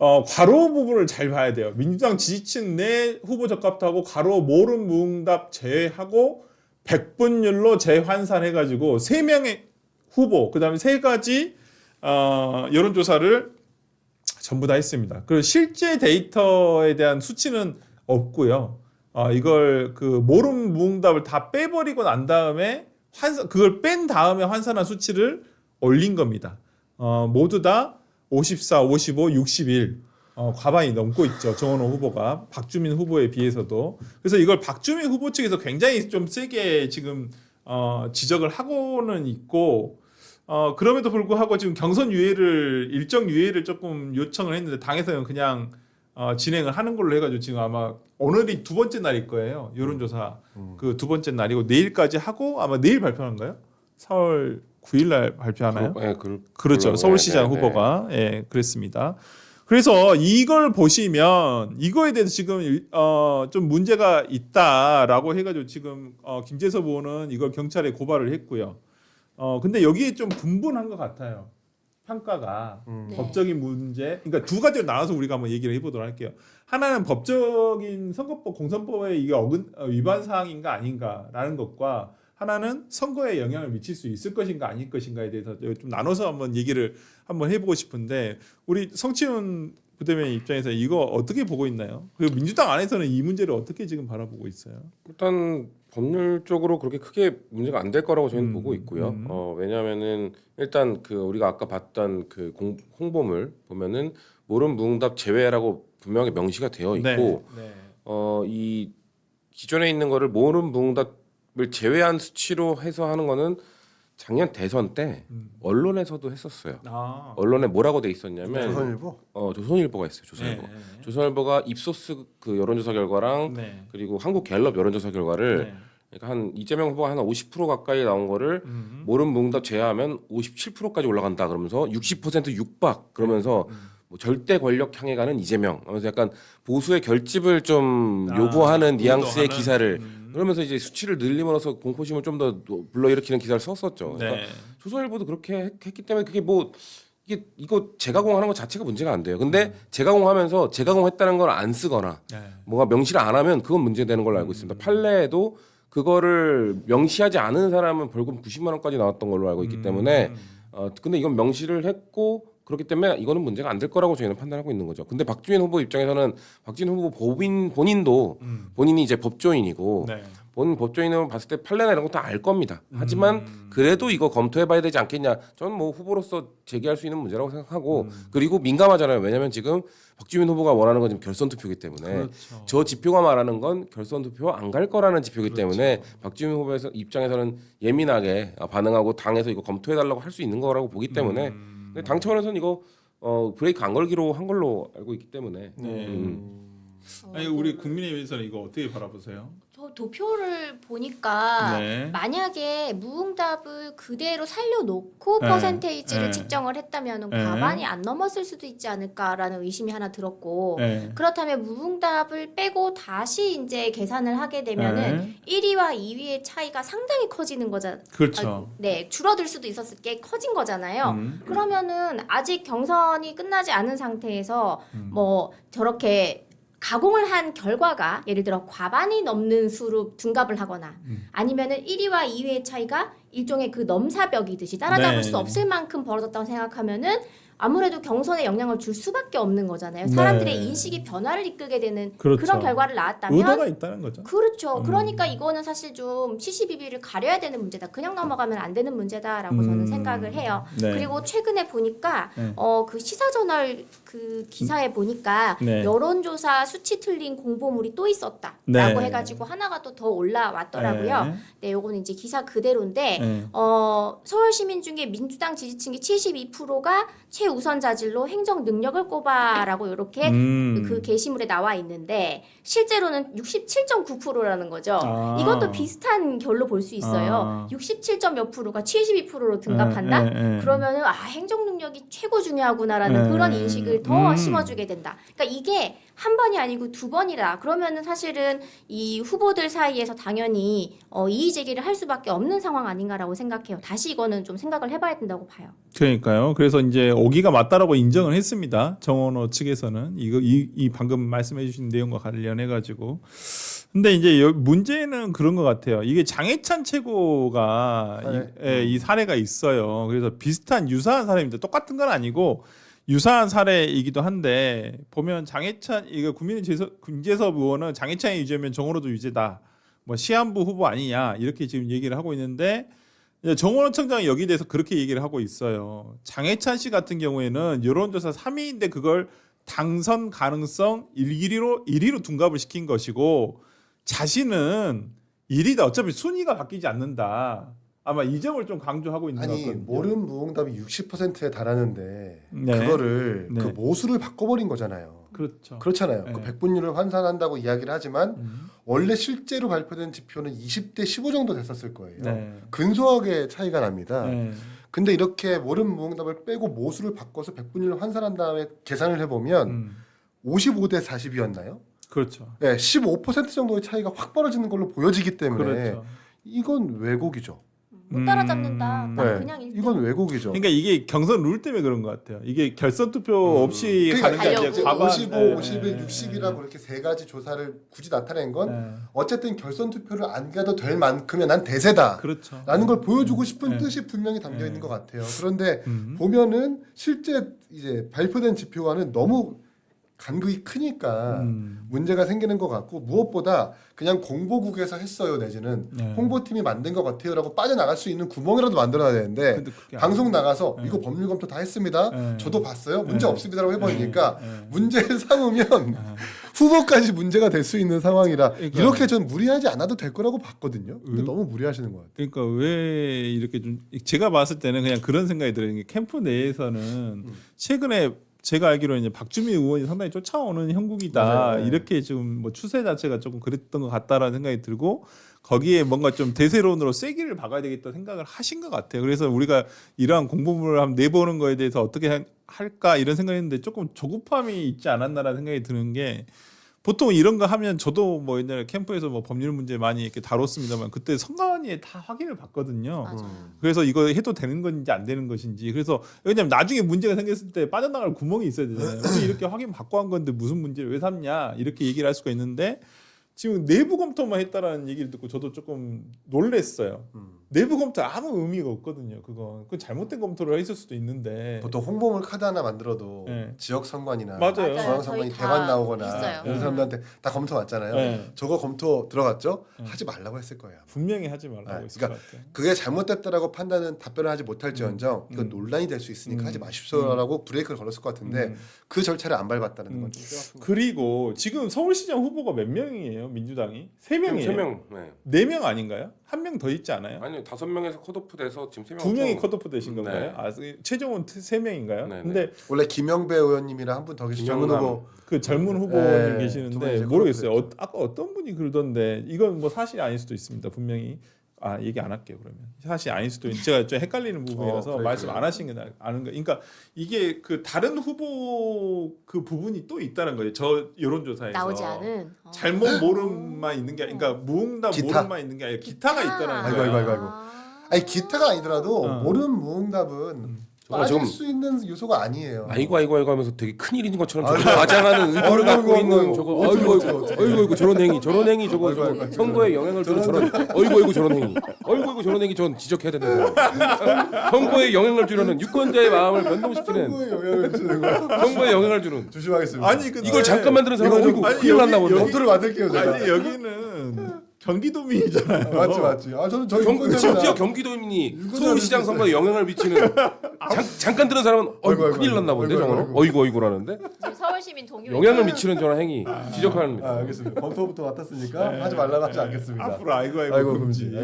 괄호 부분을 잘 봐야 돼요. 민주당 지지층 내 후보 적합도하고 괄호 모름 무응답 제외하고 100분율로 재환산해가지고 3명의 후보, 그 다음에 3가지 여론조사를 전부 다 했습니다. 그리고 실제 데이터에 대한 수치는 없고요. 이걸 그 모름 무응답을 다 빼버리고 난 다음에 그걸 뺀 다음에 환산한 수치를 올린 겁니다. 모두 다 54, 55, 61 과반이 넘고 있죠. 정원호 후보가 박주민 후보에 비해서도. 그래서 이걸 박주민 후보 측에서 굉장히 좀 세게 지금 지적을 하고는 있고 그럼에도 불구하고 지금 경선 일정 유예를 조금 요청을 했는데 당에서는 그냥 진행을 하는 걸로 해가지고 지금 아마 오늘이 2번째 날일 거예요. 여론조사 그 2번째 날이고 내일까지 하고 아마 내일 발표하는가요? 4월 9일 날 발표하나요? 네, 그렇죠. 서울시장 후보가 그랬습니다. 그래서 이걸 보시면 이거에 대해서 지금 좀 문제가 있다라고 해가지고 지금 김재섭 의원은 이걸 경찰에 고발을 했고요. 근데 여기에 좀 분분한 것 같아요. 평가가 법적인 문제. 그러니까 두 가지로 나눠서 우리가 한번 얘기를 해보도록 할게요. 하나는 법적인 선거법, 공선법에 이게 위반 사항인가 아닌가라는 것과 하나는 선거에 영향을 미칠 수 있을 것인가 아닐 것인가에 대해서 좀 나눠서 한번 얘기를 한번 해보고 싶은데 우리 성치훈 부대변인 입장에서 이거 어떻게 보고 있나요? 그리고 민주당 안에서는 이 문제를 어떻게 지금 바라보고 있어요? 일단 법률적으로 그렇게 크게 문제가 안 될 거라고 저희는 보고 있고요. 왜냐하면은 일단 그 우리가 아까 봤던 그 홍보물 보면은 모름 무응답 제외라고 분명히 명시가 되어 있고 이 기존에 있는 거를 모름 무응답을 제외한 수치로 해서 하는 거는 작년 대선 때 언론에서도 했었어요. 언론에 뭐라고 돼 있었냐면 조선일보? 조선일보가 있어요. 조선일보. 조선일보가 입소스 그 여론조사 결과랑 그리고 한국갤럽 여론조사 결과를 그러니까 한 이재명 후보가 한 50% 가까이 나온 거를 모름 무응답 제외하면 57%까지 올라간다 그러면서 60% 육박 그러면서 뭐 절대 권력 향해 가는 이재명 하면서 약간 보수의 결집을 좀 요구하는 뉘앙스의 기사를 그러면서 이제 수치를 늘림으로써 공포심을 좀 더 불러일으키는 기사를 썼었죠. 그러니까 조선일보도 그렇게 했기 때문에 그게 뭐 이거 재가공하는 것 자체가 문제가 안 돼요. 근데 재가공하면서 재가공했다는 걸 안 쓰거나 뭐가 명시를 안 하면 그건 문제되는 걸로 알고 있습니다. 판례에도 그거를 명시하지 않은 사람은 벌금 90만 원까지 나왔던 걸로 알고 있기 때문에 근데 이건 명시를 했고 그렇기 때문에 이거는 문제가 안 될 거라고 저희는 판단하고 있는 거죠. 근데 박주민 후보 입장에서는 박주민 후보 본인도 본인이 이제 법조인이고 본인 법조인을 봤을 때 판례나 이런 거 다 알 겁니다. 하지만 그래도 이거 검토해봐야 되지 않겠냐. 저는 뭐 후보로서 제기할 수 있는 문제라고 생각하고 그리고 민감하잖아요. 왜냐하면 지금 박주민 후보가 원하는 건 지금 결선 투표이기 때문에 저 지표가 말하는 건 결선 투표 안 갈 거라는 지표이기 때문에 박주민 후보 입장에서는 예민하게 반응하고 당에서 이거 검토해달라고 할 수 있는 거라고 보기 때문에 근데 당 차원에서는 이거 브레이크 안 걸기로 한 걸로 알고 있기 때문에 아니 우리 국민의힘에서는 이거 어떻게 바라보세요? 저 도표를 보니까 만약에 무응답을 그대로 살려놓고 퍼센테이지를 측정을 했다면 과반이 안 넘었을 수도 있지 않을까라는 의심이 하나 들었고 그렇다면 무응답을 빼고 다시 이제 계산을 하게 되면은 1위와 2위의 차이가 상당히 커지는 거잖아요. 그렇죠. 줄어들 수도 있었을 게 커진 거잖아요. 그러면은 아직 경선이 끝나지 않은 상태에서 뭐 저렇게 가공을 한 결과가 예를 들어 과반이 넘는 수로 둔갑을 하거나 아니면은 1위와 2위의 차이가 일종의 그 넘사벽이듯이 따라잡을 수 없을 만큼 벌어졌다고 생각하면은 아무래도 경선에 영향을 줄 수밖에 없는 거잖아요. 사람들의 인식이 변화를 이끌게 되는 그런 결과를 낳았다면 의도가 있다는 거죠. 그렇죠. 그러니까 이거는 사실 좀 72비를 가려야 되는 문제다. 그냥 넘어가면 안 되는 문제다라고 저는 생각을 해요. 그리고 최근에 보니까 그 시사저널 그 기사에 보니까 여론조사 수치 틀린 공보물이 또 있었다라고 해가지고 하나가 또 더 올라왔더라고요. 요거는 이제 기사 그대로인데 서울 시민 중에 민주당 지지층이 72%가 최우선 자질로 행정 능력을 꼽아라고 이렇게 그 게시물에 나와 있는데 실제로는 67.9%라는 거죠. 이것도 비슷한 결로 볼 수 있어요. 67점 몇 프로가 72%로 등갑한다? 그러면은 행정 능력이 최고 중요하구나라는 그런 인식을 더 심어주게 된다. 그러니까 이게 한 번이 아니고 두 번이다. 그러면은 사실은 이 후보들 사이에서 당연히 이의 제기를 할 수밖에 없는 상황 아닌가라고 생각해요. 다시 이거는 좀 생각을 해봐야 된다고 봐요. 그러니까요. 그래서 이제 오기가 맞다라고 인정을 했습니다. 정원호 측에서는 이 방금 말씀해주신 내용과 관련해 가지고. 근데 이제 문제는 그런 것 같아요. 이게 장해찬 최고가 이 사례가 있어요. 그래서 비슷한 유사한 사례입니다. 똑같은 건 아니고 유사한 사례이기도 한데 보면 장해찬 이거 김재섭 의원은 장해찬이 유죄면 정원호도 유죄다. 뭐 시한부 후보 아니냐 이렇게 지금 얘기를 하고 있는데 정원호 청장이 여기에 대해서 그렇게 얘기를 하고 있어요. 장해찬 씨 같은 경우에는 여론조사 3위인데 그걸 당선 가능성 1위로 둔갑을 시킨 것이고 자신은 1위다. 어차피 순위가 바뀌지 않는다. 아마 이 점을 좀 강조하고 있는 것 같거든요. 모른 무응답이 60%에 달하는데 네. 그거를 네. 그 모수를 바꿔버린 거잖아요. 그렇죠. 그렇잖아요. 네. 그 백분율을 환산한다고 이야기를 하지만 원래 실제로 발표된 지표는 20대 15 정도 됐었을 거예요. 네. 근소하게 차이가 납니다. 네. 근데 이렇게 모른 무응답을 빼고 모수를 바꿔서 백분율을 환산한 다음에 계산을 해보면 55대 40이었나요? 그렇죠. 네, 15% 정도의 차이가 확 벌어지는 걸로 보여지기 때문에 그렇죠. 이건 왜곡이죠. 못 따라잡는다. 음. 딱 네, 그냥 일등. 이건 왜곡이죠. 그러니까 이게 경선 룰 때문에 그런 것 같아요. 이게 결선 투표 없이 가는 게 가려고. 아니라 과반 55, 네. 51, 60이라고 이렇게 세 가지 조사를 굳이 나타낸 건 네. 어쨌든 결선 투표를 안 가도 될 만큼의 난 대세다. 그렇죠. 라는 걸 보여주고 싶은 네. 뜻이 분명히 담겨 있는 것 같아요. 그런데 음. 보면은 실제 이제 발표된 지표와는 너무 간극이 크니까 문제가 생기는 것 같고 무엇보다 그냥 공보국에서 했어요 내지는 네. 홍보팀이 만든 것 같아요라고 빠져나갈 수 있는 구멍이라도 만들어야 되는데 근데 그게 방송 아니에요. 나가서 네. 이거 법률 검토 다 했습니다. 네. 저도 봤어요. 문제 네. 없습니다라고 해버리니까 네. 문제를 삼으면 후보까지 문제가 될 수 있는 상황이라 그러니까. 이렇게 좀 무리하지 않아도 될 거라고 봤거든요. 근데 너무 무리하시는 것 같아요. 그러니까 왜 이렇게 좀 제가 봤을 때는 그냥 그런 생각이 들어요. 이게 캠프 내에서는 최근에 제가 알기로는 이제 박주민 의원이 상당히 쫓아오는 형국이다. 맞아요. 이렇게 지금 뭐 추세 자체가 조금 그랬던 것 같다라는 생각이 들고 거기에 뭔가 좀 대세론으로 세기를 박아야 되겠다 생각을 하신 것 같아요. 그래서 우리가 이러한 공보물을 한번 내보는 거에 대해서 어떻게 할까 이런 생각했는데 조금 조급함이 있지 않았나라는 생각이 드는 게 보통 이런 거 하면 저도 뭐 옛날에 캠프에서 뭐 법률 문제 많이 이렇게 다뤘습니다만 그때 선관위에 다 확인을 받거든요. 그래서 이거 해도 되는 건지 안 되는 것인지. 그래서 왜냐면 나중에 문제가 생겼을 때 빠져나갈 구멍이 있어야 되잖아요. 우리 이렇게 확인 받고 한 건데 무슨 문제를 왜 삼냐 이렇게 얘기를 할 수가 있는데 지금 내부 검토만 했다라는 얘기를 듣고 저도 조금 놀랬어요. 내부 검토 아무 의미가 없거든요. 그건 잘못된 검토를 했을 수도 있는데. 보통 홍보물 카드 하나 만들어도 네. 지역 선관이나 맞아요. 중앙 저희 선관이 다 대관 나오거나 있어요. 이런 사람들한테 다 검토 왔잖아요. 네. 저거 검토 들어갔죠? 하지 말라고 했을 거예요. 분명히 하지 말라고 네, 했을 그러니까 것 같아요. 그게 잘못됐다라고 판단은 답변을 하지 못할지언정 이건 논란이 될 수 있으니까 하지 마십시오라고 브레이크를 걸었을 것 같은데 그절차를 안 밟았다는 건 좀 뼈아픈 거. 그리고 지금 서울시장 후보가 몇 명이에요? 민주당이? 3명이에요. 3명. 네. 4명 아닌가요? 한 명 더 있지 않아요? 아니요, 5명에서 컷오프 돼서 지금 3명. 2명이 컷오프 되신 네. 건가요? 아, 최종은 3명인가요? 네, 네. 근데 원래 김영배 의원님이랑 한 분 더 계시죠. 젊은 김영남. 후보. 그 젊은 후보님 두 분이 계시는데 이제 모르겠어요. 컷오프 됐죠. 아까 어떤 분이 그러던데 이건 뭐 사실이 아닐 수도 있습니다. 분명히 얘기 안 할게요. 그러면 사실 아닐 수도 있는 제가 좀 헷갈리는 부분이라서 그래, 말씀 그래. 안 하신 게 아는 거. 그러니까 이게 그 다른 후보 그 부분이 또 있다는 거예요. 저 여론조사에서 나오지 않은 잘못 모름만 있는 게 그러니까 무응답 기타. 모름만 있는 게 아니라 기타가 있다는 아이고, 거예요. 아이고. 아니 기타가 아니더라도 모른 무응답은 정말 빠질 지금- 수 있는 요소가 아니에요. 아이고 하면서 되게 큰일인 것처럼 아이고. 저거 과장하는 의도를 아이고, 갖고 있는 아이고, 저거 어떡해. 아이고 저런 행위 저거 아이고, 아이고, 선거에 영향을 주는 저런 아이고 저런 행위 저런 행위 전 지적해야 된다. 선거에 영향을 주려는 유권자의 마음을 변동시키는 선거에 영향을 주는 거 선거에 영향을 주는 조심하겠습니다. 아니 근데 이걸 잠깐만 들은 사람은 이거 좀- 어이구 아니, 큰일 났나 여기- 본데. 검토를 받을게요 제가. 아니 여기는 경기도민이잖아요. 맞지. 아 저는 저희 심지어 유권자입니다. 경기도민이 유권자를 서울시장 했어요. 선거에 영향을 미치는 잠깐 들은 사람은 아이고, 어이구 큰일 아이고, 났나 본데 아이고, 저거는 아이고. 어이구라는데 지금 서울시민 동료 영향을 미치는 저런 행위 지적하는 아 알겠습니다. 검토부터 맡았으니까 하지 말라고 하지 않겠습니다. 앞으로 아이고 금지. 금지. 네.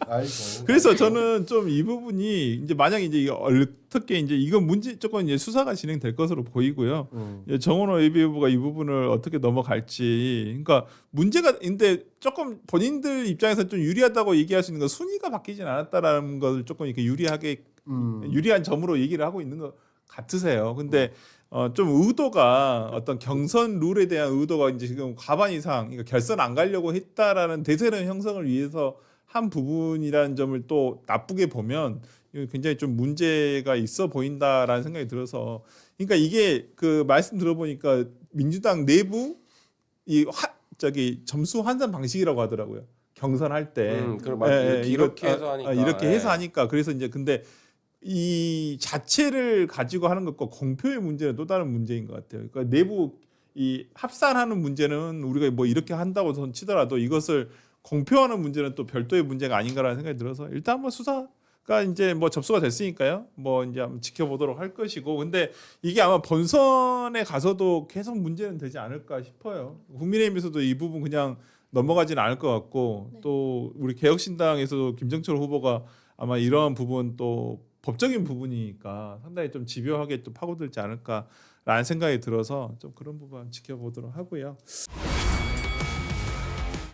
아이고. 그래서 저는 좀 이 부분이 이제 만약에 이제 어떻게 이제 이건 문제 조건 이제 수사가 진행될 것으로 보이고요. 이제 정원호 예비후보가 이 부분을 어떻게 넘어갈지. 그러니까 문제가 근데 조금 본인들 입장에서 좀 유리하다고 얘기할 수 있는 건 순위가 바뀌진 않았다라는 것을 조금 이렇게 유리한 점으로 얘기를 하고 있는 것 같으세요. 근데 좀 의도가 어떤 경선 룰에 대한 의도가 이제 지금 과반 이상 그러니까 결선 안 가려고 했다라는 대세론 형성을 위해서 한 부분이라는 점을 또 나쁘게 보면 이거 굉장히 좀 문제가 있어 보인다라는 생각이 들어서 그러니까 이게 그 말씀 들어보니까 민주당 내부 저기 점수 환산 방식이라고 하더라고요. 경선할 때 이렇게 해서 하니까 이렇게 해서 하니까 그래서 이제 근데 이 자체를 가지고 하는 것과 공표의 문제는 또 다른 문제인 것 같아요. 그러니까 내부 이 합산하는 문제는 우리가 뭐 이렇게 한다고 치더라도 이것을 공표하는 문제는 또 별도의 문제가 아닌가라는 생각이 들어서 일단 뭐 수사가 이제 뭐 접수가 됐으니까요. 뭐 이제 한번 지켜보도록 할 것이고 근데 이게 아마 본선에 가서도 계속 문제는 되지 않을까 싶어요. 국민의힘에서도 이 부분 그냥 넘어가지는 않을 것 같고 네. 또 우리 개혁신당에서도 김정철 후보가 아마 이러한 부분 또 법적인 부분이니까 상당히 좀 집요하게 또 파고들지 않을까라는 생각이 들어서 좀 그런 부분 지켜보도록 하고요.